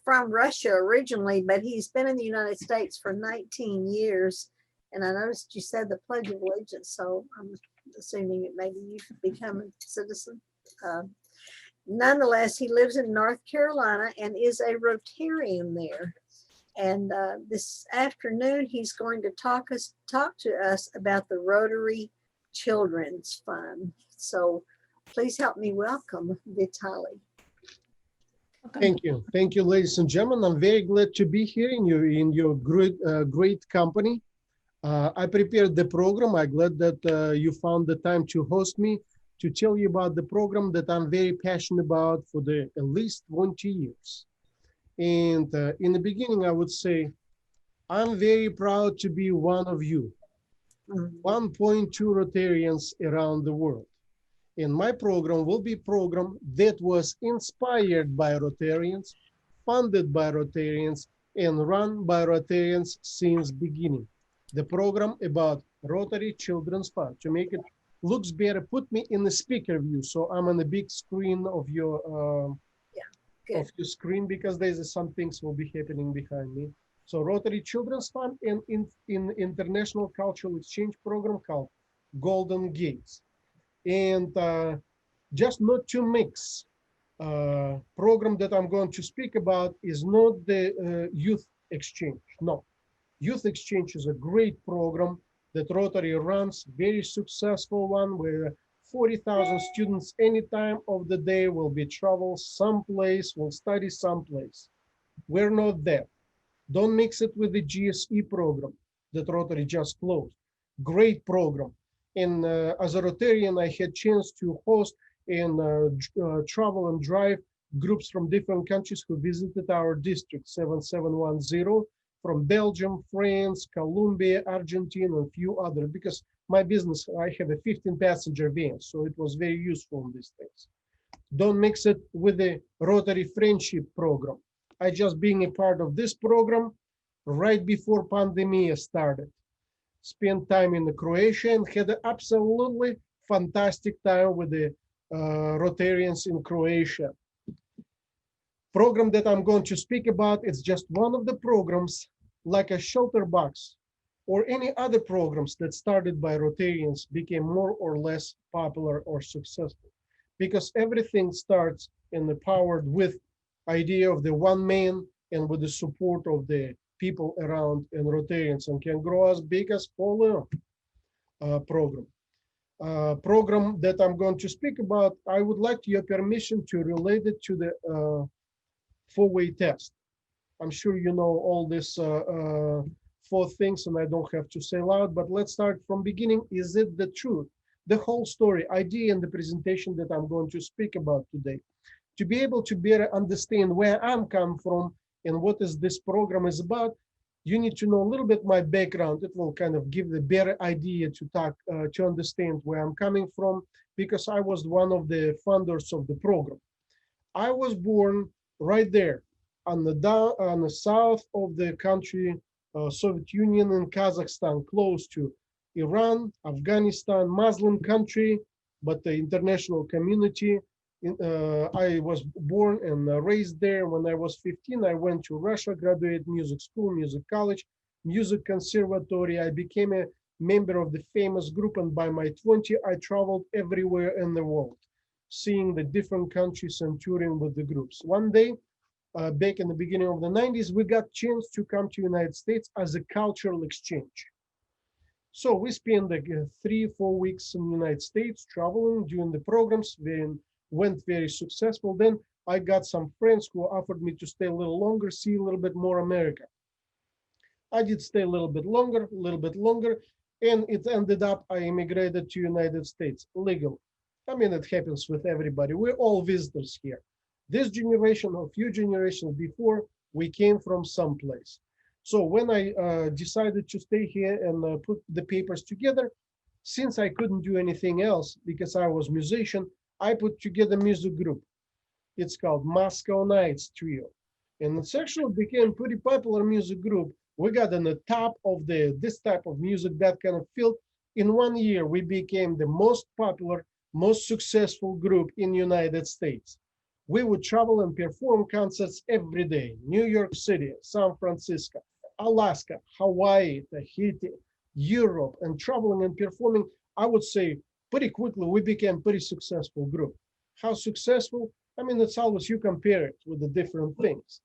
from Russia originally, but he's been in the United States for 19 years. And I noticed you said the Pledge of Allegiance, so I'm assuming that maybe you should become a citizen. Nonetheless, he lives in North Carolina and is a Rotarian there. And this afternoon, he's going to talk to us about the Rotary Children's Fund. So please help me welcome Vitaly. Thank you. Thank you, ladies and gentlemen. I'm very glad to be here in your great company. I prepared the program. I'm glad that you found the time to host me to tell you about the program that I'm very passionate about for at least 20 years. And in the beginning, I would say, I'm very proud to be one of you, 1.2 Rotarians around the world. And my program will be a program that was inspired by Rotarians, funded by Rotarians, and run by Rotarians since beginning. The program about Rotary Children's Fund. To make it looks better, put me in the speaker view, so I'm on the big screen of your screen, because there's some things will be happening behind me. So Rotary Children's Fund and in International Cultural Exchange Program called Golden Gates. And just not to mix, program that I'm going to speak about is not the youth exchange. No, youth exchange is a great program that Rotary runs, very successful one, where 40,000 students any time of the day will be travel someplace, will study someplace. We're not there. Don't mix it with the GSE program that Rotary just closed. Great program. And as a Rotarian, I had chance to host and travel and drive groups from different countries who visited our district, 7710, from Belgium, France, Colombia, Argentina, and a few others, because my business, I have a 15-passenger van, so it was very useful in these things. Don't mix it with the Rotary Friendship Program. I just being a part of this program right before pandemic started. Spent time in Croatia and had an absolutely fantastic time with the Rotarians in Croatia. Program that I'm going to speak about, it's just one of the programs, like a shelter box or any other programs that started by Rotarians became more or less popular or successful, because everything starts and empowered with idea of the one man and with the support of the people around and Rotarians, and can grow as big as Poland program. Program that I'm going to speak about, I would like your permission to relate it to the four-way test. I'm sure you know all these four things, and I don't have to say loud, but let's start from beginning. Is it the truth? The whole story, idea, and the presentation that I'm going to speak about today. To be able to better understand where I'm come from and what is this program is about, you need to know a little bit my background. It will kind of give the better idea to talk, to understand where I'm coming from, because I was one of the funders of the program. I was born right there on the south of the country, Soviet Union and Kazakhstan, close to Iran, Afghanistan, Muslim country, but the international community. I was born and raised there. When I was 15, I went to Russia, graduated music school, music college, music conservatory. I became a member of the famous group, and by my 20, I traveled everywhere in the world, seeing the different countries and touring with the groups. One day, back in the beginning of the 90s, we got chance to come to United States as a cultural exchange. So we spent like 3-4 weeks in the United States traveling during the programs. Then went very successful. Then I got some friends who offered me to stay a little longer, see a little bit more America. I did stay a little bit longer, and it ended up I immigrated to United States legally. I mean, it happens with everybody. We're all visitors here. This generation or few generations before, we came from someplace. So when I decided to stay here and put the papers together, since I couldn't do anything else because I was musician, I put together a music group. It's called Moscow Nights Trio. And it actually became pretty popular music group. We got on the top of this type of music, that kind of field. In 1 year, we became the most popular, most successful group in United States. We would travel and perform concerts every day. New York City, San Francisco, Alaska, Hawaii, Tahiti, Europe, and traveling and performing, I would say pretty quickly, we became pretty successful group. How successful? I mean, it's always you compare it with the different things.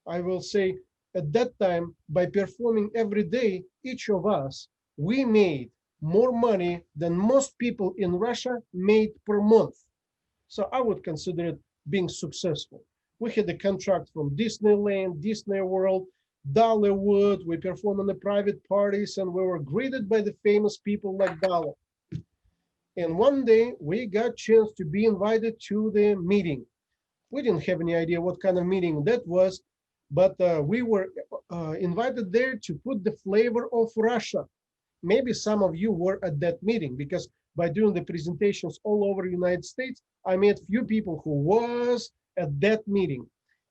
I will say at that time, by performing every day, each of us, we made more money than most people in Russia made per month. So I would consider it being successful. We had a contract from Disneyland, Disney World, Dollywood. We performed in the private parties and we were greeted by the famous people like Dolly. And one day we got chance to be invited to the meeting. We didn't have any idea what kind of meeting that was, but we were invited there to put the flavor of Russia. Maybe some of you were at that meeting because by doing the presentations all over the United States, I met few people who was at that meeting.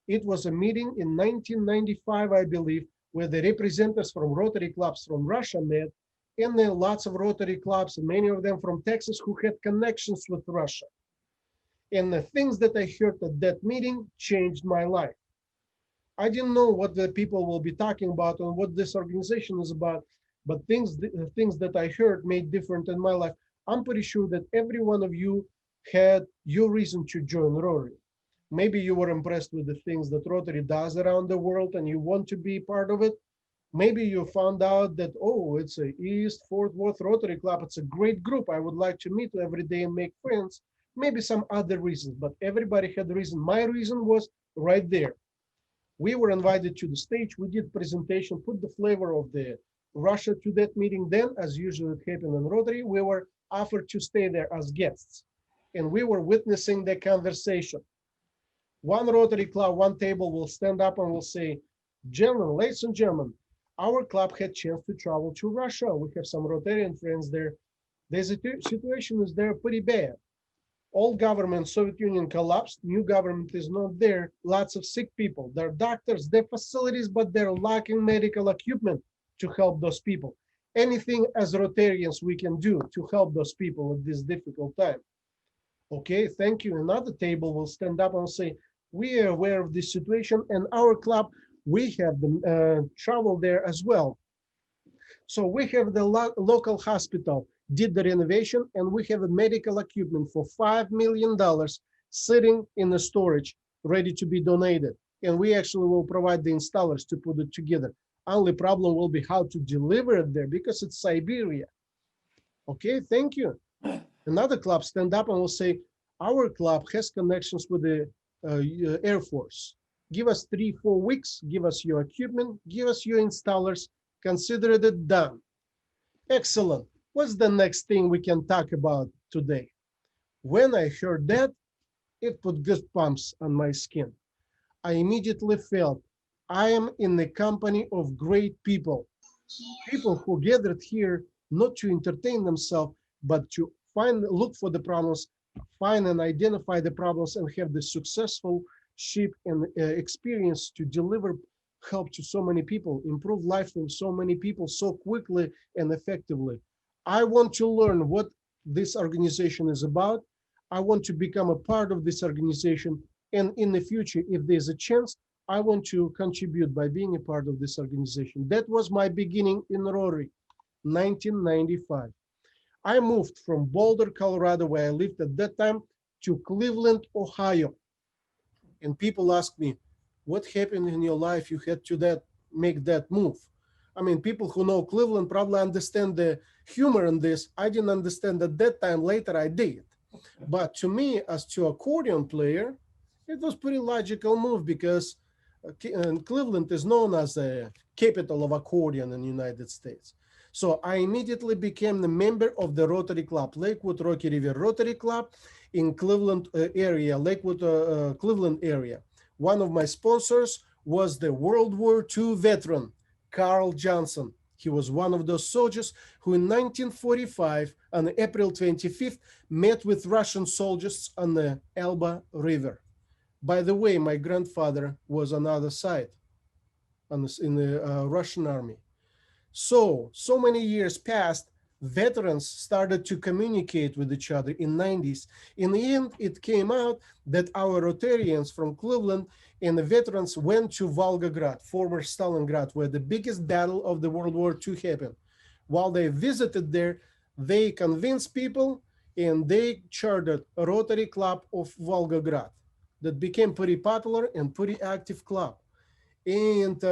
It was a meeting in 1995, I believe, where the representatives from Rotary clubs from Russia met, and then lots of Rotary clubs, and many of them from Texas who had connections with Russia. And the things that I heard at that meeting changed my life. I didn't know what the people will be talking about and what this organization is about, but the things that I heard made different in my life. I'm pretty sure that every one of you had your reason to join Rotary. Maybe you were impressed with the things that Rotary does around the world and you want to be part of it. Maybe you found out that, oh, it's a East Fort Worth Rotary Club. It's a great group. I would like to meet every day and make friends. Maybe some other reasons, but everybody had a reason. My reason was right there. We were invited to the stage. We did presentation, put the flavor of the Russia to that meeting. Then, as usually it happened in Rotary, we were offered to stay there as guests. And we were witnessing the conversation. One Rotary club, one table will stand up and will say, gentlemen, ladies and gentlemen, our club had chance to travel to Russia. We have some Rotarian friends there. The situation is there pretty bad. Old government, Soviet Union collapsed, new government is not there, lots of sick people. There are doctors, there are facilities, but they're lacking medical equipment to help those people. Anything as Rotarians we can do to help those people at this difficult time. Okay, thank you. Another table will stand up and say, we are aware of this situation and our club, we have the travel there as well. So we have the local hospital did the renovation and we have a medical equipment for $5 million sitting in the storage ready to be donated. And we actually will provide the installers to put it together. Only problem will be how to deliver it there because it's Siberia. Okay, thank you. Another club stand up and will say, our club has connections with the Air Force. Give us 3-4 weeks, give us your equipment, give us your installers, consider it done. Excellent. What's the next thing we can talk about today? When I heard that, it put goosebumps on my skin. I immediately felt I am in the company of great people. People who gathered here not to entertain themselves, but to look for the problems, find and identify the problems and have the successful ship and experience to deliver help to so many people, improve life for so many people so quickly and effectively. I want to learn what this organization is about. I want to become a part of this organization. And in the future, if there's a chance, I want to contribute by being a part of this organization. That was my beginning in Rotary, 1995. I moved from Boulder, Colorado, where I lived at that time, to Cleveland, Ohio. And people ask me, what happened in your life you had to make that move? I mean, people who know Cleveland probably understand the humor in this. I didn't understand at that time. Later I did. But to me, as to accordion player, it was pretty logical move because Cleveland is known as the capital of accordion in the United States. So I immediately became the member of the Rotary Club, Lakewood Rocky River Rotary Club in Cleveland area, Lakewood, Cleveland area. One of my sponsors was the World War II veteran, Carl Johnson. He was one of those soldiers who in 1945, on April 25th, met with Russian soldiers on the Elba River. By the way, my grandfather was on the other side in the Russian army. So many years passed. veterans started to communicate with each other in 90s. In the end, it came out that our Rotarians from Cleveland and the veterans went to Volgograd, former Stalingrad, where the biggest battle of the World War II happened. While they visited there, they convinced people and they chartered a Rotary Club of Volgograd that became pretty popular and pretty active club. And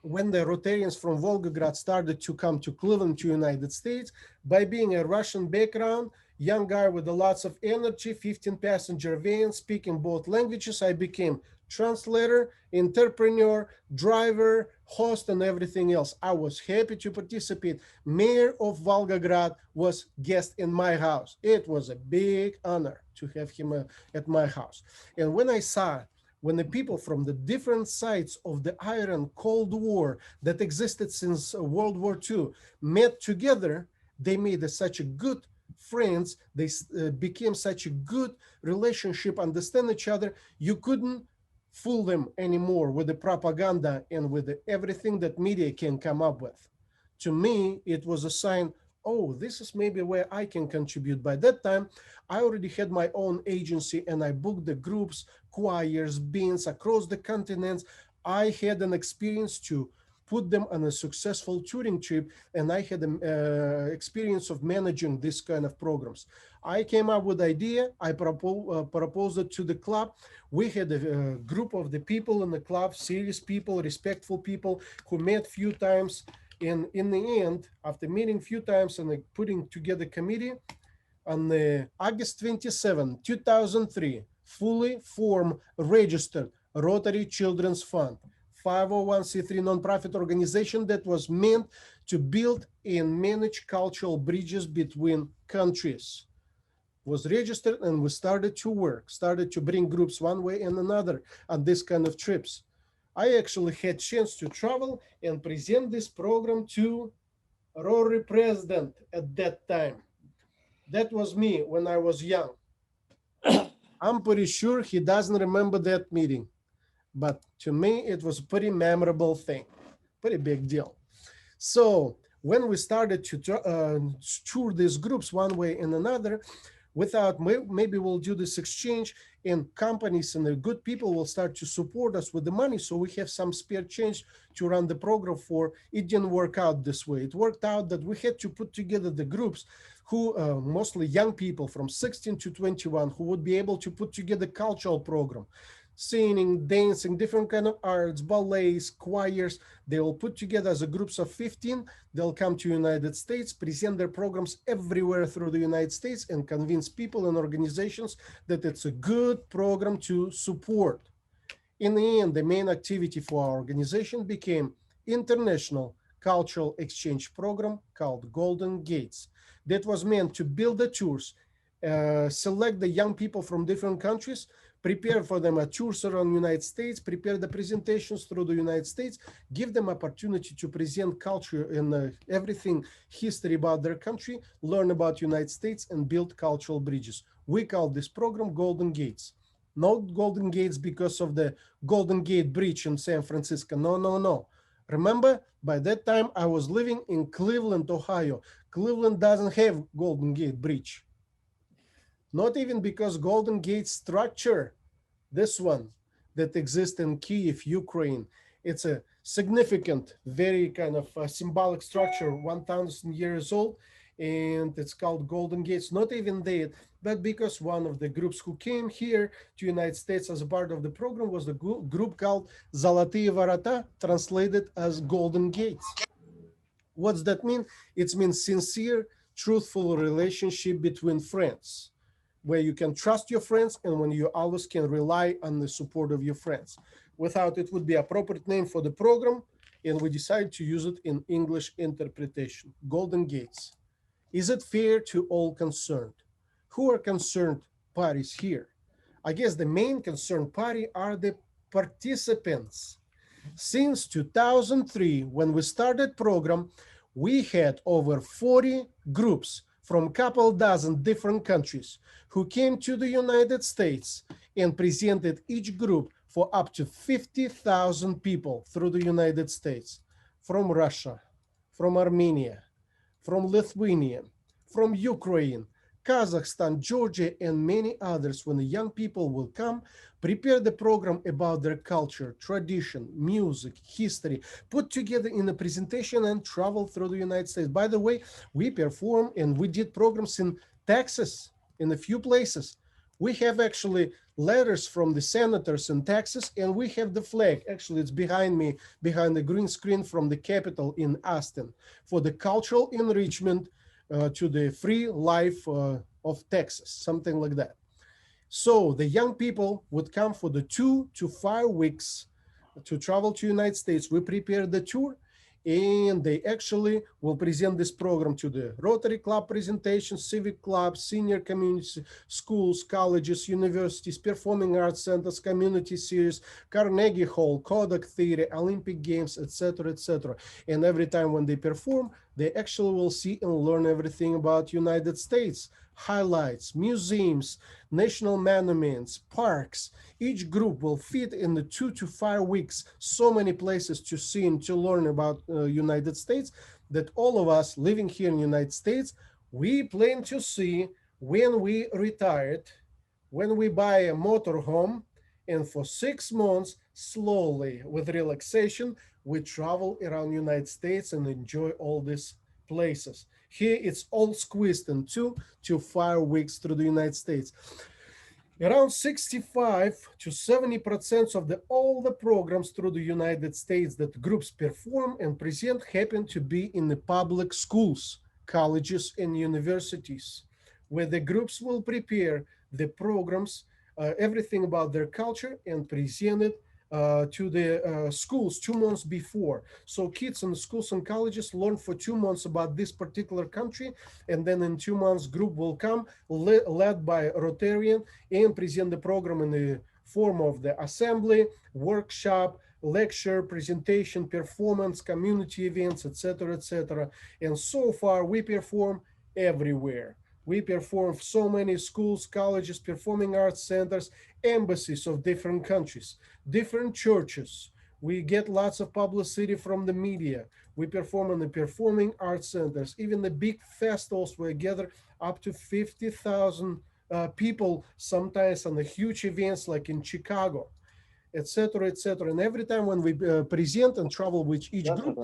when the Rotarians from Volgograd started to come to Cleveland, to United States, by being a Russian background, young guy with lots of energy, 15-passenger van, speaking both languages, I became translator, entrepreneur, driver, host, and everything else. I was happy to participate. Mayor of Volgograd was guest in my house. It was a big honor to have him at my house. And when I saw when the people from the different sides of the Iron Cold War that existed since World War II met together, they made such a good friends, they became such a good relationship, understand each other. You couldn't fool them anymore with the propaganda and with everything that media can come up with. To me, it was a sign, oh, this is maybe where I can contribute. By that time, I already had my own agency and I booked the groups, choirs, bands across the continents. I had an experience to put them on a successful touring trip, and I had an experience of managing this kind of programs. I came up with the idea, I proposed it to the club. We had a group of the people in the club, serious people, respectful people who met few times. And in the end, after meeting a few times and putting together committee, on August 27, 2003, fully formed, registered Rotary Children's Fund, 501c3 nonprofit organization that was meant to build and manage cultural bridges between countries. Was registered and we started to work, started to bring groups one way and another on this kind of trips. I actually had chance to travel and present this program to Rotary president at that time. That was me when I was young. I'm pretty sure he doesn't remember that meeting, but to me, it was a pretty memorable thing, pretty big deal. So when we started to tour these groups one way and another, without maybe we'll do this exchange and companies and the good people will start to support us with the money. So we have some spare change to run the program for. It didn't work out this way. It worked out that we had to put together the groups who mostly young people from 16 to 21 who would be able to put together cultural program, singing, dancing, different kind of arts, ballets, choirs. They will put together as a groups of 15. They'll come to United States, present their programs everywhere through the United States and convince people and organizations that it's a good program to support. In the end, the main activity for our organization became international cultural exchange program called Golden Gates. That was meant to build the tours, select the young people from different countries, prepare for them a tours around the United States, prepare the presentations through the United States, give them opportunity to present culture and everything, history about their country, learn about United States and build cultural bridges. We call this program Golden Gates. Not Golden Gates because of the Golden Gate Bridge in San Francisco. No, no, no. Remember, by that time I was living in Cleveland, Ohio. Cleveland doesn't have Golden Gate Bridge. Not even because Golden Gate structure, this one that exists in Kyiv, Ukraine, it's a significant, very kind of symbolic structure, 1,000 years old, and it's called Golden Gates. Not even that, but because one of the groups who came here to United States as a part of the program was the group called Zolotiye Vorota, translated as Golden Gates. What's that mean? It means sincere, truthful relationship between friends, where you can trust your friends and when you always can rely on the support of your friends. Without it would be appropriate name for the program, and we decided to use it in English interpretation, Golden Gates. Is it fair to all concerned? Who are concerned parties here? I guess the main concerned party are the participants. Since 2003, when we started program, we had over 40 groups from a couple dozen different countries who came to the United States and presented each group for up to 50,000 people through the United States, from Russia, from Armenia, from Lithuania, from Ukraine, Kazakhstan, Georgia, and many others. When the young people will come, prepare the program about their culture, tradition, music, history, put together in a presentation and travel through the United States. By the way, we perform and we did programs in Texas, in a few places. We have actually letters from the senators in Texas, and we have the flag. Actually, it's behind me, behind the green screen from the Capitol in Austin for the cultural enrichment to the free life of Texas, something like that. So the young people would come for the 2 to 5 weeks to travel to United States. We prepare the tour, and they actually will present this program to the Rotary Club presentation, civic clubs, senior community schools, colleges, universities, performing arts centers, community series, Carnegie Hall, Kodak Theater, Olympic Games, etc., etc. And every time when they perform, they actually will see and learn everything about United States, highlights, museums, national monuments, parks. Each group will fit in the 2 to 5 weeks, so many places to see and to learn about United States that all of us living here in the United States, we plan to see when we retired, when we buy a motorhome, and for 6 months, slowly, with relaxation, we travel around United States and enjoy all these places. Here, it's all squeezed in 2 to 5 weeks through the United States. Around 65 to 70% of all the programs through the United States that groups perform and present happen to be in the public schools, colleges, and universities, where the groups will prepare the programs, everything about their culture, and present it to the schools 2 months before. So kids in schools and colleges learn for 2 months about this particular country, and then in 2 months group will come led by Rotarian and present the program in the form of the assembly, workshop, lecture, presentation, performance, community events, etc., etc. And so far we perform everywhere. We perform so many schools, colleges, performing arts centers, embassies of different countries, different churches. We get lots of publicity from the media. We perform in the performing arts centers. Even the big festivals where gather up to 50,000 people, sometimes on the huge events like in Chicago, etc., etc. And every time when we present and travel with each group,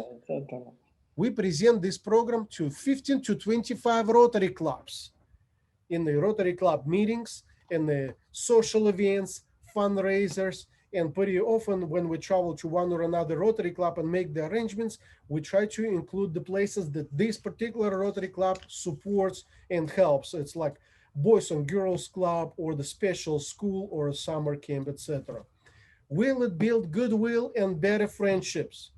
we present this program to 15 to 25 Rotary clubs in the Rotary Club meetings, in the social events, fundraisers, and pretty often when we travel to one or another Rotary Club and make the arrangements, we try to include the places that this particular Rotary Club supports and helps. It's like Boys and Girls Club or the special school or a summer camp, etc. Will it build goodwill and better friendships?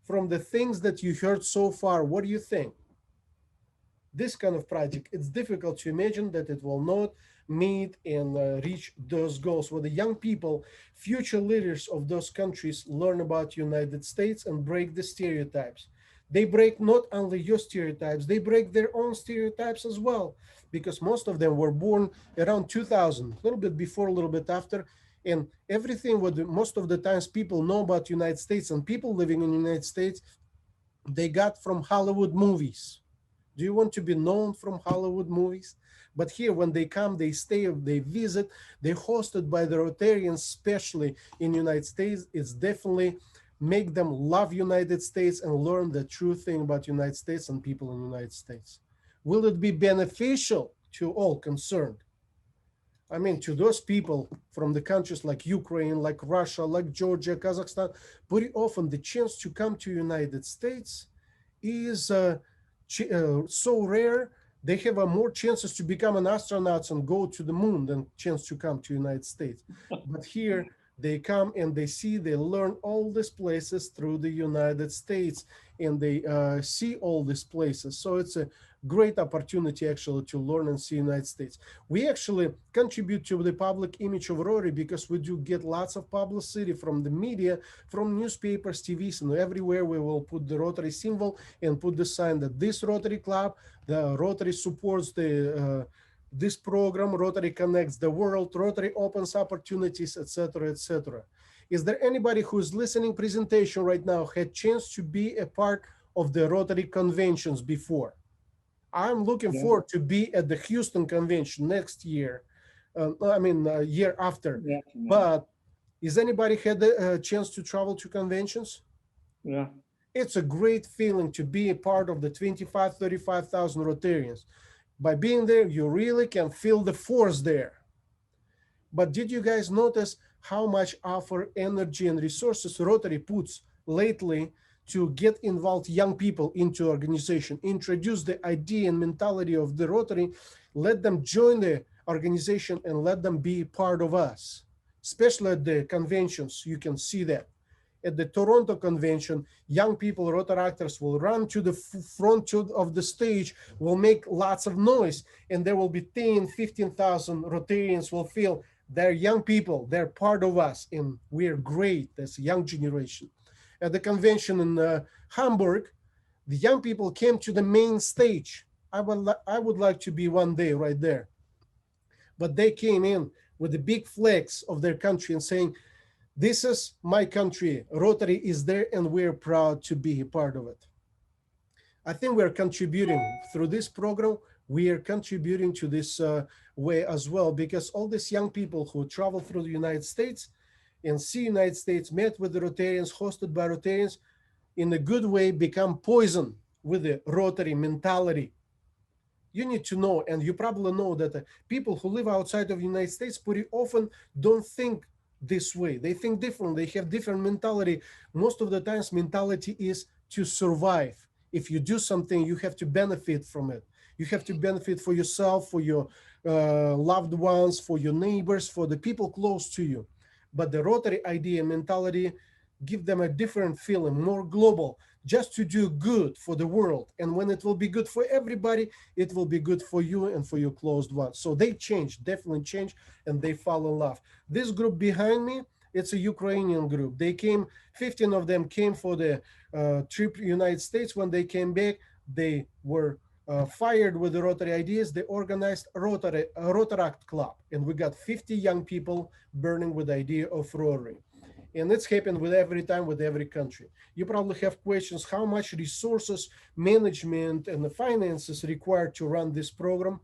From the things that you heard so far, what do you think? This kind of project, it's difficult to imagine that it will not meet and reach those goals where the young people, future leaders of those countries, learn about United States and break the stereotypes. They break not only your stereotypes, they break their own stereotypes as well, because most of them were born around 2000, a little bit before, a little bit after, and everything what most of the times people know about United States and people living in the United States, they got from Hollywood movies. Do you want to be known from Hollywood movies? But here, when they come, they stay, they visit, they're hosted by the Rotarians, especially in the United States. It's definitely make them love United States and learn the true thing about United States and people in the United States. Will it be beneficial to all concerned? I mean, to those people from the countries like Ukraine, like Russia, like Georgia, Kazakhstan, very often the chance to come to United States is so rare. They have more chances to become an astronaut and go to the moon than chance to come to United States. But here they come and they see, they learn all these places through the United States, and they see all these places. So it's a great opportunity actually to learn and see United States. We actually contribute to the public image of Rotary because we do get lots of publicity from the media, from newspapers, TVs, and everywhere we will put the Rotary symbol and put the sign that this Rotary Club, the Rotary supports the this program, Rotary connects the world, Rotary opens opportunities, etc., etc. Is there anybody who's listening presentation right now had chance to be a part of the Rotary conventions before? I'm looking Yeah. forward to be at the Houston convention next year. Year after. Yeah. But is anybody had the chance to travel to conventions? Yeah. It's a great feeling to be a part of the 25, 35,000 Rotarians. By being there, you really can feel the force there. But did you guys notice how much effort, energy, and resources Rotary puts lately to get involved young people into organization, introduce the idea and mentality of the Rotary, let them join the organization and let them be part of us, especially at the conventions. You can see that. At the Toronto convention, young people, Rotaractors, will run to the front of the stage, will make lots of noise, and there will be 10, 15,000 Rotarians will feel they're young people, they're part of us, and we're great as a young generation. At the convention in Hamburg, the young people came to the main stage. I would like to be one day right there. But they came in with the big flags of their country and saying, this is my country. Rotary is there and we're proud to be a part of it. I think we're contributing through this program. We are contributing to this way as well, because all these young people who travel through the United States and see United States, met with the Rotarians, hosted by Rotarians, in a good way become poison with the Rotary mentality. You need to know, and you probably know that people who live outside of the United States pretty often don't think this way. They think different. They have different mentality. Most of the times mentality is to survive. If you do something, you have to benefit from it. You have to benefit for yourself, for your loved ones, for your neighbors, for the people close to you. But the Rotary idea mentality give them a different feeling, more global, just to do good for the world. And when it will be good for everybody, it will be good for you and for your closed ones. So they change, definitely change, and they fall in love. This group behind me, it's a Ukrainian group. They came, 15 of them came for the trip to United States. When they came back, they were fired with the Rotary ideas. They organized Rotaract Club, and we got 50 young people burning with the idea of Rotary. And it's happened with every time, with every country. You probably have questions, how much resources, management, and the finances required to run this program.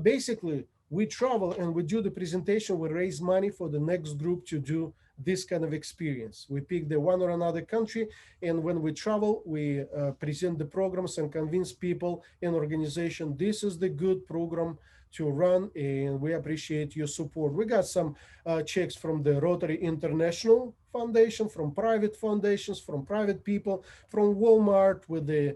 Basically, we travel and we do the presentation, we raise money for the next group to do this kind of experience. We pick the one or another country, and when we travel, we present the programs and convince people and organization, this is the good program to run, and we appreciate your support. We got some checks from the Rotary International Foundation, from private foundations, from private people, from Walmart with the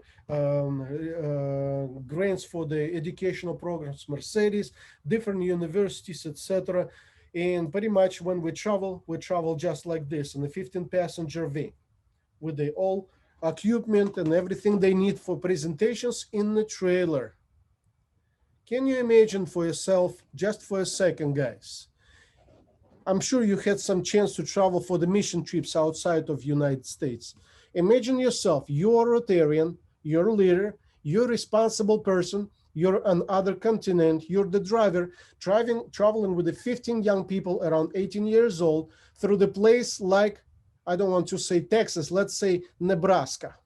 grants for the educational programs, Mercedes, different universities, etc. And pretty much when we travel just like this in a 15-passenger van with the all equipment and everything they need for presentations in the trailer. Can you imagine for yourself, just for a second, guys? I'm sure you had some chance to travel for the mission trips outside of United States. Imagine yourself, you're a Rotarian, you're a leader, you're a responsible person, you're on other continent, you're the driver, traveling with the 15 young people around 18 years old through the place like, I don't want to say Texas, let's say Nebraska.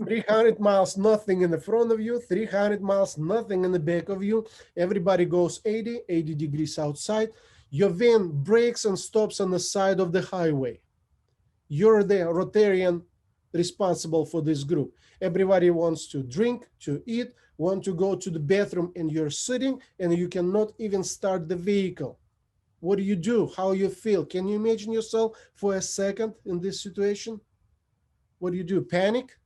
300 miles, nothing in the front of you, 300 miles, nothing in the back of you. Everybody goes 80 degrees outside. Your van brakes and stops on the side of the highway. You're the Rotarian responsible for this group. Everybody wants to drink, to eat, want to go to the bathroom, and you're sitting and you cannot even start the vehicle. What do you do? How you feel? Can you imagine yourself for a second in this situation? What do? Panic?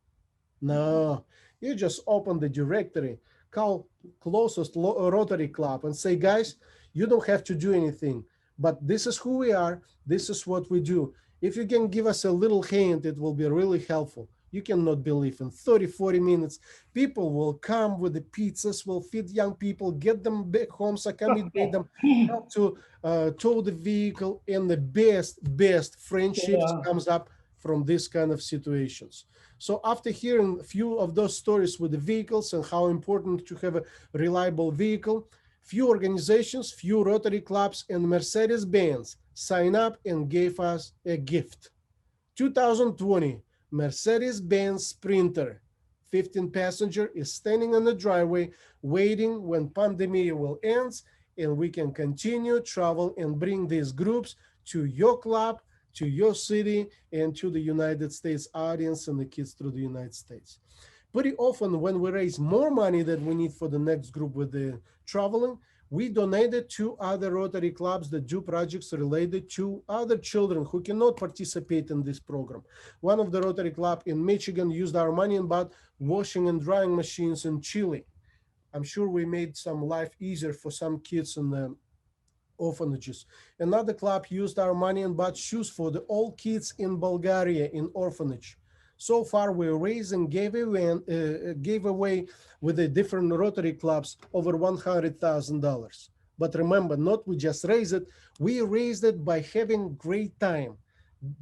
No, you just open the directory, call closest Rotary Club and say, guys, you don't have to do anything, but this is who we are. This is what we do. If you can give us a little hint, it will be really helpful. You cannot believe in 30, 40 minutes, people will come with the pizzas, will feed young people, get them back home, accommodate them, help to tow the vehicle, and the best friendships comes up from this kind of situations. So after hearing a few of those stories with the vehicles and how important to have a reliable vehicle, few organizations, few Rotary clubs and Mercedes-Benz signed up and gave us a gift. 2020 Mercedes-Benz Sprinter, 15 passenger is standing on the driveway waiting when pandemic will end, and we can continue travel and bring these groups to your club, to your city, and to the United States audience and the kids through the United States. Pretty often when we raise more money than we need for the next group with the traveling, we donate it to other Rotary clubs that do projects related to other children who cannot participate in this program. One of the Rotary club in Michigan used our money and bought washing and drying machines in Chile. I'm sure we made some life easier for some kids in the orphanages. Another club used our money and bought shoes for the old kids in Bulgaria in orphanage. So far, we raised and gave away with the different Rotary clubs over $100,000. But remember, not we just raised it, we raised it by having great time,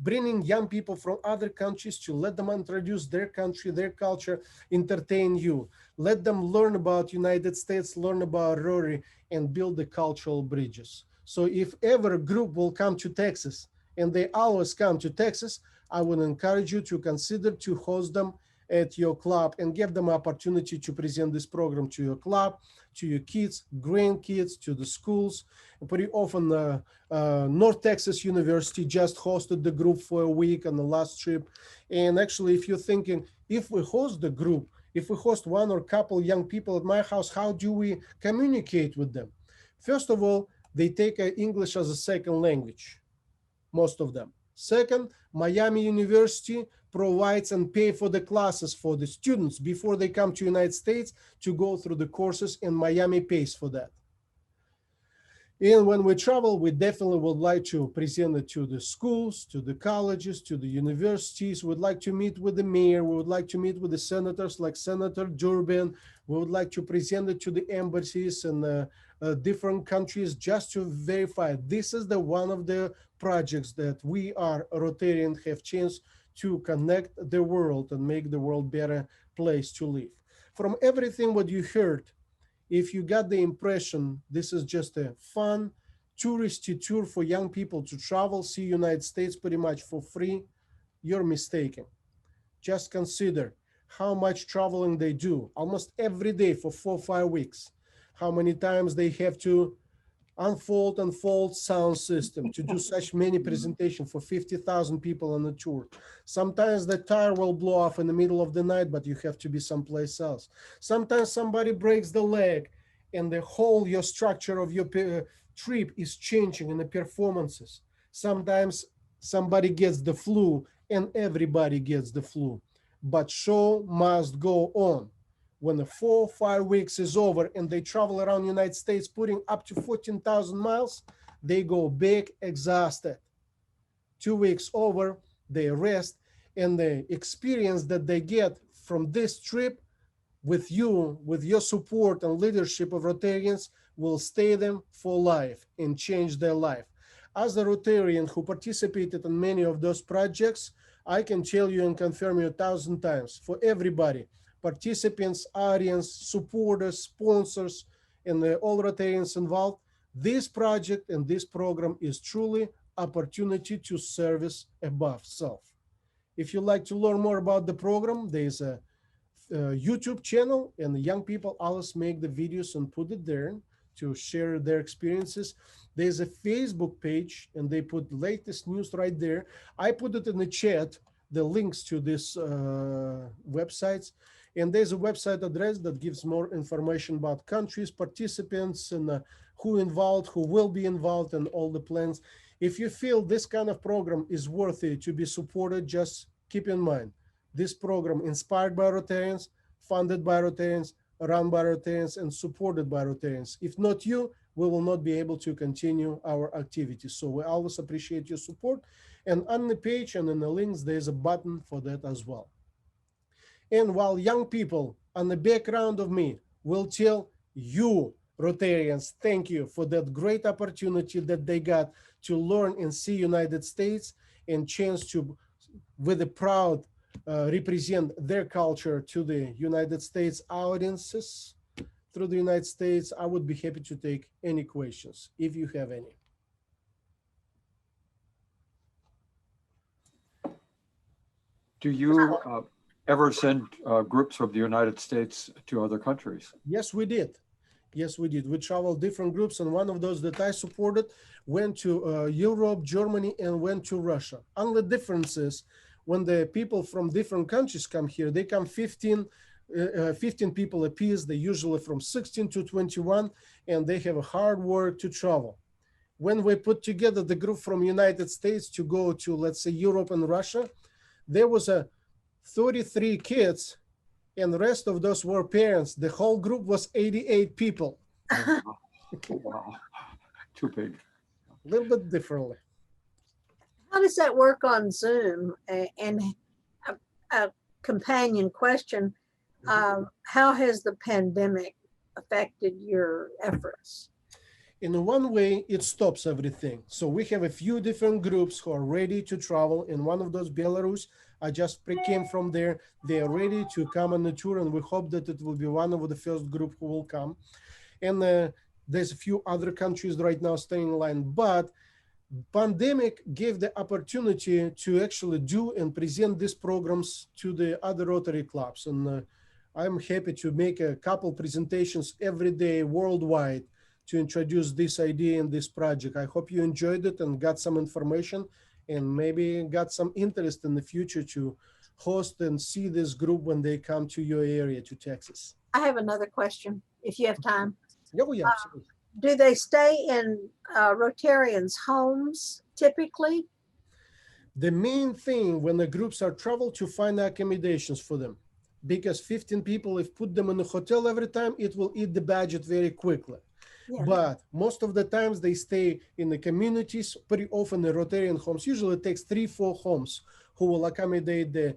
bringing young people from other countries to let them introduce their country, their culture, entertain you. Let them learn about United States, learn about Rotary, and build the cultural bridges. So if ever a group will come to Texas, and they always come to Texas, I would encourage you to consider to host them at your club and give them opportunity to present this program to your club, to your kids, grandkids, to the schools. And pretty often, North Texas University just hosted the group for a week on the last trip. And actually, if you're thinking, if we host the group, if we host one or couple young people at my house, how do we communicate with them? First of all, they take English as a second language, most of them. Second, Miami University provides and pay for the classes for the students before they come to United States to go through the courses, and Miami pays for that. And when we travel, we definitely would like to present it to the schools, to the colleges, to the universities. We'd like to meet with the mayor. We would like to meet with the senators like Senator Durbin. We would like to present it to the embassies and different countries just to verify this is the one of the projects that we are Rotarian have chance to connect the world and make the world better place to live. From everything what you heard, if you got the impression this is just a fun touristy tour for young people to travel, see United States pretty much for free, you're mistaken. Just consider how much traveling they do almost every day for 4 or 5 weeks. How many times they have to unfold and fold sound system to do such many presentations for 50,000 people on the tour. Sometimes the tire will blow off in the middle of the night, but you have to be someplace else. Sometimes somebody breaks the leg and the whole your structure of your trip is changing in the performances. Sometimes somebody gets the flu and everybody gets the flu, but show must go on. When the 4 or 5 weeks is over and they travel around the United States, putting up to 14,000 miles, they go back exhausted. 2 weeks over, they rest, and the experience that they get from this trip with you, with your support and leadership of Rotarians, will stay them for life and change their life. As a Rotarian who participated in many of those projects, I can tell you and confirm you 1,000 times, for everybody, participants, audience, supporters, sponsors, and all Rotarians involved, this project and this program is truly opportunity to service above self. If you'd like to learn more about the program, there's a YouTube channel, and the young people always make the videos and put it there to share their experiences. There's a Facebook page, and they put the latest news right there. I put it in the chat, the links to these websites. And there's a website address that gives more information about countries, participants, and who involved, who will be involved, and all the plans. If you feel this kind of program is worthy to be supported, just keep in mind, this program inspired by Rotarians, funded by Rotarians, run by Rotarians, and supported by Rotarians. If not you, we will not be able to continue our activities. So we always appreciate your support. And on the page and in the links, there's a button for that as well. And while young people on the background of me will tell you, Rotarians, thank you for that great opportunity that they got to learn and see United States and chance to, with a proud, represent their culture to the United States audiences through the United States. I would be happy to take any questions if you have any. Do you ever send groups from the United States to other countries? Yes, we did. Yes, we did. We traveled different groups, and one of those that I supported went to Europe, Germany, and went to Russia. Only difference is when the people from different countries come here, they come 15 people apiece. They usually from 16 to 21, and they have a hard work to travel. When we put together the group from United States to go to, let's say, Europe and Russia, there was a 33 kids, and the rest of those were parents. The whole group was 88 people. Oh, wow. Oh, wow. Too big. A little bit differently. How does that work on Zoom? And a companion question, how has the pandemic affected your efforts? In one way, it stops everything. So we have a few different groups who are ready to travel. In one of those, Belarus, I just came from there. They are ready to come on the tour, and we hope that it will be one of the first group who will come. And there's a few other countries right now staying in line, but pandemic gave the opportunity to actually do and present these programs to the other Rotary clubs. And I'm happy to make a couple presentations every day worldwide to introduce this idea and this project. I hope you enjoyed it and got some information, and maybe got some interest in the future to host and see this group when they come to your area, to Texas. I have another question, if you have time. Oh, yeah, absolutely. Do they stay in Rotarians' homes typically? The main thing when the groups are travel to find accommodations for them, because 15 people, if put them in a hotel every time, it will eat the budget very quickly. Yeah. But most of the times they stay in the communities, pretty often the Rotarian homes. Usually it takes 3-4 homes who will accommodate the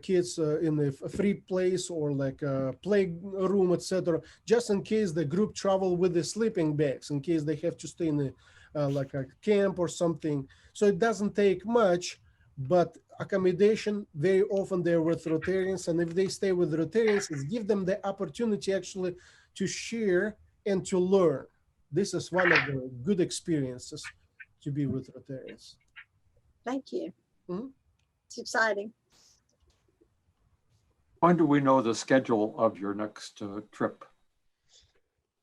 kids in a free place or like a playroom, etc. Just in case the group travel with the sleeping bags, in case they have to stay in a, like a camp or something. So it doesn't take much, but accommodation, very often they're with Rotarians. And if they stay with Rotarians, it gives them the opportunity actually to share and to learn. This is one of the good experiences to be with Rotarians. Thank you. Mhm. It's exciting. When do we know the schedule of your next trip?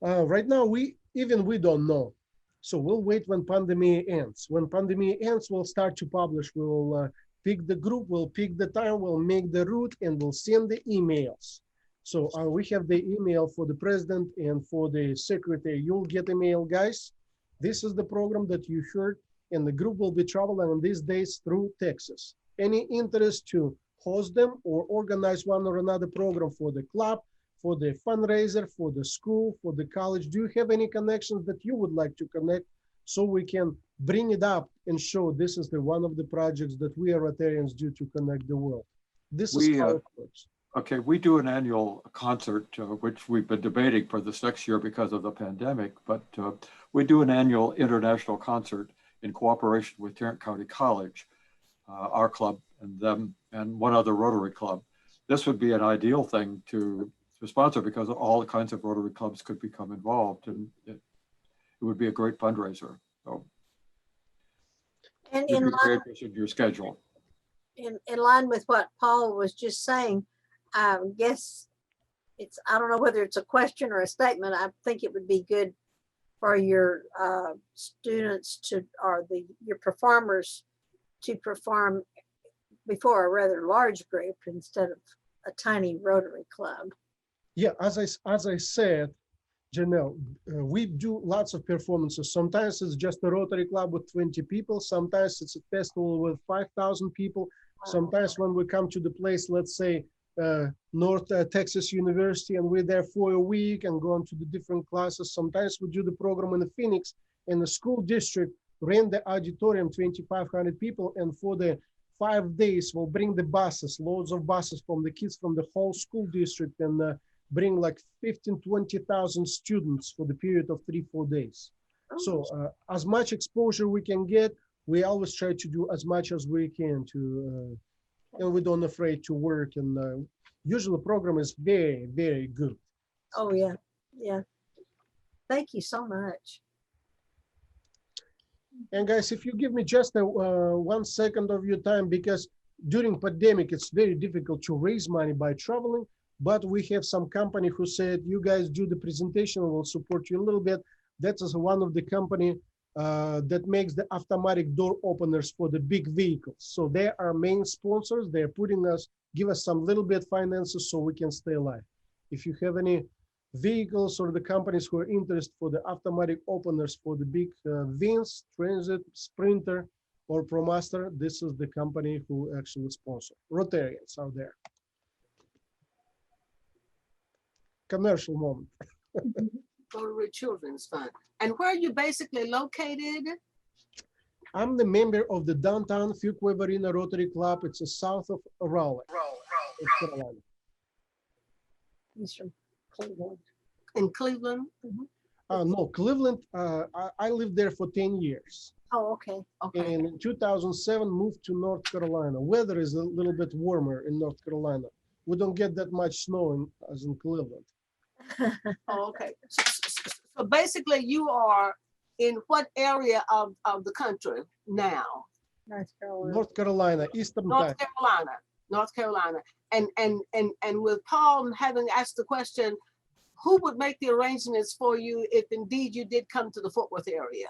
Right now, we don't know. So we'll wait when pandemic ends. When pandemic ends, we'll start to publish. We'll pick the group, we'll pick the time, we'll make the route, and we'll send the emails. So we have the email for the president and for the secretary. You'll get email, guys. This is the program that you heard, and the group will be traveling on these days through Texas. Any interest to host them or organize one or another program for the club, for the fundraiser, for the school, for the college? Do you have any connections that you would like to connect so we can bring it up and show this is the one of the projects that we are Rotarians do to connect the world? This is how it works. Okay, we do an annual concert, which we've been debating for this next year because of the pandemic, but we do an annual international concert in cooperation with Tarrant County College, our club, and them, and one other Rotary club. This would be an ideal thing to sponsor because all kinds of Rotary clubs could become involved, and it would be a great fundraiser. So And you'd in be very line, interested in your schedule. in line with what Paul was just saying, I guess I don't know whether it's a question or a statement. I think it would be good for your students to, or your performers to perform before a rather large group instead of a tiny Rotary club. Yeah, as I said, Janelle, we do lots of performances. Sometimes it's just a Rotary club with 20 people. Sometimes it's a festival with 5,000 people. Sometimes when we come to the place, let's say North Texas University, and we're there for a week and go on to the different classes. Sometimes we do the program in the Phoenix, and the school district rent the auditorium, 2,500 people, and for the 5 days we'll bring the buses, loads of buses from the kids from the whole school district, and bring like 15,000-20,000 students for the period of 3-4 days. So as much exposure we can get, we always try to do as much as we can to, and we don't afraid to work. And usually the program is very, very good. Oh yeah, yeah. Thank you so much. And guys, if you give me just 1 second of your time, because during pandemic, it's very difficult to raise money by traveling, but we have some company who said, you guys do the presentation, we'll support you a little bit. That is one of the company that makes the automatic door openers for the big vehicles. So they are main sponsors. They're give us some little bit finances so we can stay alive. If you have any vehicles or the companies who are interested for the automatic openers for the big vans, Transit, Sprinter, or ProMaster, this is the company who actually sponsor. Rotarians out there. Commercial moment. Rotary Children's Fund. And where are you basically located? I'm the member of the Downtown Fuquay Varina Rotary Club. It's south of Raleigh, North Carolina. He's from Cleveland. In Cleveland? No, Cleveland, I lived there for 10 years. Oh, okay. Okay. And in 2007, moved to North Carolina. Weather is a little bit warmer in North Carolina. We don't get that much snow as in Cleveland. Oh, okay. So basically you are in what area of the country now? North Carolina. North Carolina, Eastern North time. Carolina, North Carolina. And with Paul having asked the question, who would make the arrangements for you if indeed you did come to the Fort Worth area?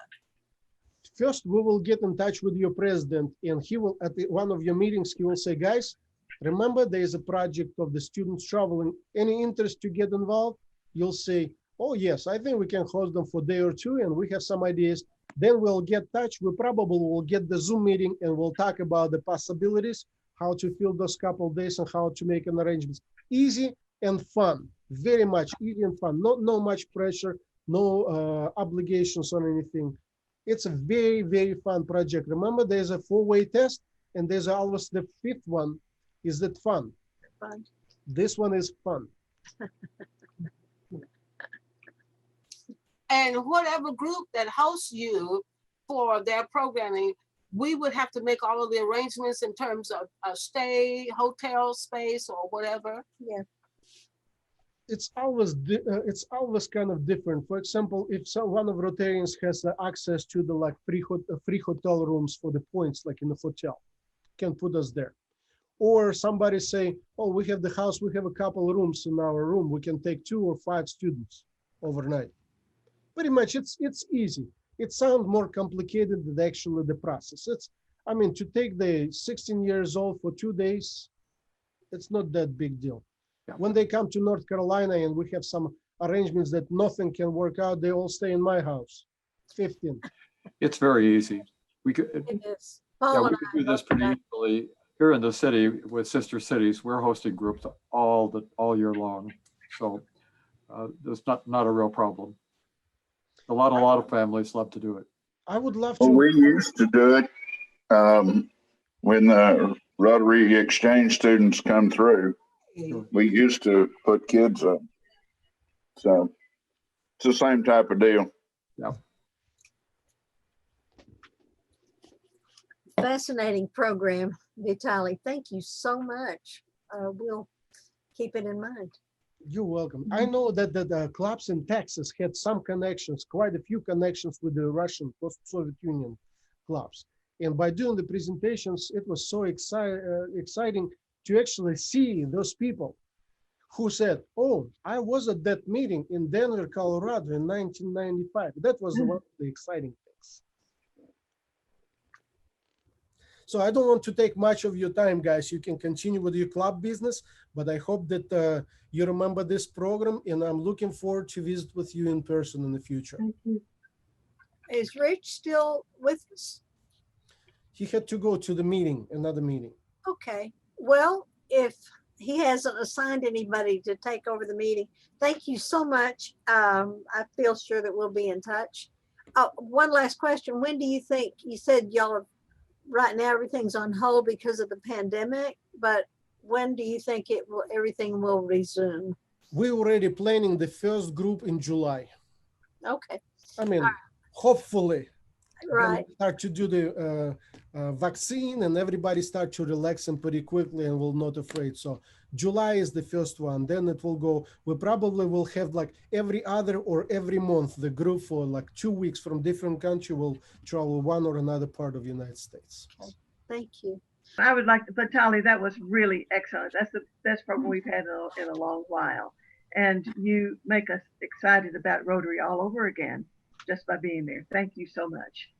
First, we will get in touch with your president, and he will, at one of your meetings, he will say, guys, remember there is a project of the students traveling. Any interest to get involved? You'll say, oh yes, I think we can host them for a day or two, and we have some ideas. Then we'll get in touch. We probably will get the Zoom meeting, and we'll talk about the possibilities, how to fill those couple of days, and how to make an arrangements. Easy and fun, very much easy and fun. No much pressure, no obligations or anything. It's a very, very fun project. Remember, there's a 4-way test, and there's always the 5th one. Is it fun? Fun. This one is fun. And whatever group that hosts you for their programming, we would have to make all of the arrangements in terms of a stay, hotel space, or whatever. Yeah. It's always kind of different. For example, if one of Rotarians has access to the free hotel rooms for the points, like in a hotel, can put us there. Or somebody say, oh, we have the house, we have a couple of rooms in our room, we can take 2 or 5 students overnight. Pretty much it's easy. It sounds more complicated than actually the process. I mean, to take the 16 years old for 2 days, it's not that big deal. Yeah. When they come to North Carolina and we have some arrangements that nothing can work out, they all stay in my house. 15. It's very easy. We could, It is. yeah, Paul we and could I do this both pretty got- easily. Here in the city with sister cities, we're hosting groups all year long. So there's not a real problem. A lot of families love to do it. I would love Well, to. we used to do it when the Rotary exchange students come through. We used to put kids up. So it's the same type of deal. Fascinating program, Vitaly. Thank you so much. We'll keep it in mind. You're welcome. I know that the clubs in Texas had some connections, quite a few connections with the Russian post-Soviet Union clubs. And by doing the presentations, it was so exciting to actually see those people who said, oh, I was at that meeting in Denver, Colorado in 1995. That was one of the exciting things. So I don't want to take much of your time, guys. You can continue with your club business, but I hope that you remember this program, and I'm looking forward to visit with you in person in the future. Is Rich still with us? He had to go to the meeting, another meeting. Okay. Well, if he hasn't assigned anybody to take over the meeting, thank you so much. I feel sure that we'll be in touch. One last question. When do you think, you said y'all are, right now everything's on hold because of the pandemic, but when do you think everything will resume? We're already planning the first group in July. Okay. I mean, hopefully. Right. Then we start to do the vaccine and everybody start to relax and pretty quickly and we're not afraid. So July is the first one. Then it will go, we probably will have like every other or every month, the group for like 2 weeks from different country will travel one or another part of the United States. Okay. Thank you. I would like to, Vitali, that was really excellent. That's the best program we've had in a long while. And you make us excited about Rotary all over again just by being there. Thank you so much.